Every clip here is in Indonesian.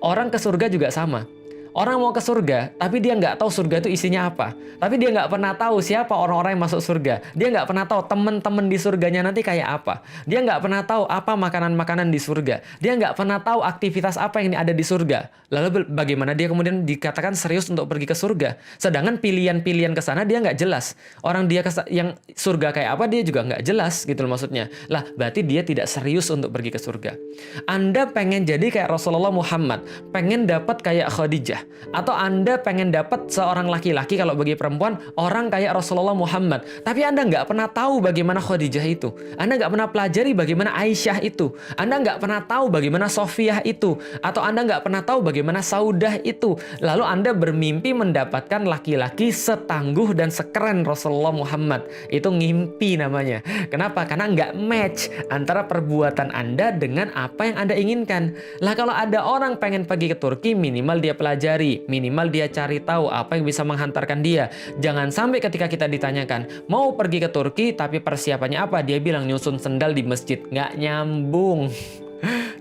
Orang ke surga juga sama. Orang mau ke surga, tapi dia nggak tahu surga itu isinya apa. Tapi dia nggak pernah tahu siapa orang-orang yang masuk surga. Dia nggak pernah tahu teman-teman di surganya nanti kayak apa. Dia nggak pernah tahu apa makanan-makanan di surga. Dia nggak pernah tahu aktivitas apa yang ada di surga. Lalu bagaimana dia kemudian dikatakan serius untuk pergi ke surga? Sedangkan pilihan-pilihan ke sana dia nggak jelas. Orang dia yang surga kayak apa dia juga nggak jelas gitu loh maksudnya. Lah berarti dia tidak serius untuk pergi ke surga. Anda pengen jadi kayak Rasulullah Muhammad, pengen dapat kayak Khadijah. Atau Anda pengen dapat seorang laki-laki, kalau bagi perempuan, orang kayak Rasulullah Muhammad. Tapi Anda nggak pernah tahu bagaimana Khadijah itu. Anda nggak pernah pelajari bagaimana Aisyah itu. Anda nggak pernah tahu bagaimana Sofiyah itu. Atau Anda nggak pernah tahu bagaimana Saudah itu. Lalu Anda bermimpi mendapatkan laki-laki setangguh dan sekeren Rasulullah Muhammad. Itu ngimpi namanya. Kenapa? Karena nggak match antara perbuatan Anda dengan apa yang Anda inginkan. Lah kalau ada orang pengen pergi ke Turki, minimal dia pelajari, minimal dia cari tahu apa yang bisa menghantarkan dia. Jangan sampai ketika kita ditanyakan, mau pergi ke Turki tapi persiapannya apa? Dia bilang nyusun sendal di masjid. Nggak nyambung.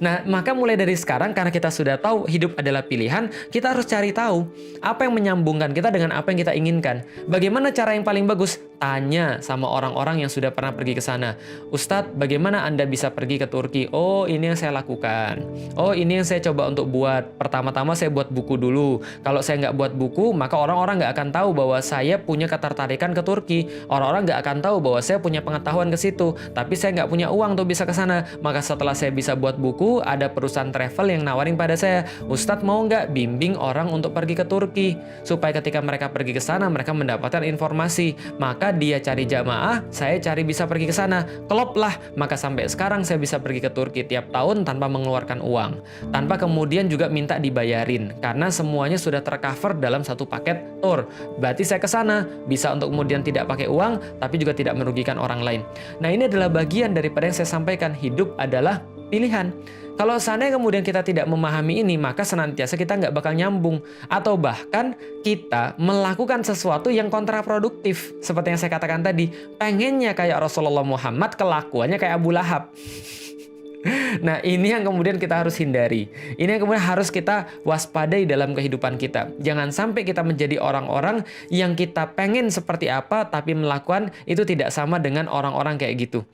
Nah, maka mulai dari sekarang karena kita sudah tahu hidup adalah pilihan, kita harus cari tahu apa yang menyambungkan kita dengan apa yang kita inginkan. Bagaimana cara yang paling bagus? Tanya sama orang-orang yang sudah pernah pergi ke sana. Ustadz, bagaimana Anda bisa pergi ke Turki? Oh, ini yang saya lakukan. Oh, ini yang saya coba untuk buat. Pertama-tama saya buat buku dulu. Kalau saya nggak buat buku, maka orang-orang nggak akan tahu bahwa saya punya ketertarikan ke Turki. Orang-orang nggak akan tahu bahwa saya punya pengetahuan ke situ. Tapi saya nggak punya uang untuk bisa ke sana. Maka setelah saya bisa buat buku, ada perusahaan travel yang nawarin pada saya, Ustadz mau nggak bimbing orang untuk pergi ke Turki? Supaya ketika mereka pergi ke sana, mereka mendapatkan informasi. Maka dia cari jamaah, saya cari bisa pergi ke sana. Klop lah, maka sampai sekarang saya bisa pergi ke Turki tiap tahun tanpa mengeluarkan uang. Tanpa kemudian juga minta dibayarin. Karena semuanya sudah tercover dalam satu paket tour. Berarti saya ke sana, bisa untuk kemudian tidak pakai uang, tapi juga tidak merugikan orang lain. Nah ini adalah bagian daripada yang saya sampaikan, hidup adalah pilihan. Kalau seandainya kemudian kita tidak memahami ini, maka senantiasa kita nggak bakal nyambung. Atau bahkan kita melakukan sesuatu yang kontraproduktif. Seperti yang saya katakan tadi, pengennya kayak Rasulullah Muhammad, kelakuannya kayak Abu Lahab. Nah ini yang kemudian kita harus hindari. Ini yang kemudian harus kita waspadai dalam kehidupan kita. Jangan sampai kita menjadi orang-orang yang kita pengen seperti apa, tapi melakukan itu tidak sama dengan orang-orang kayak gitu.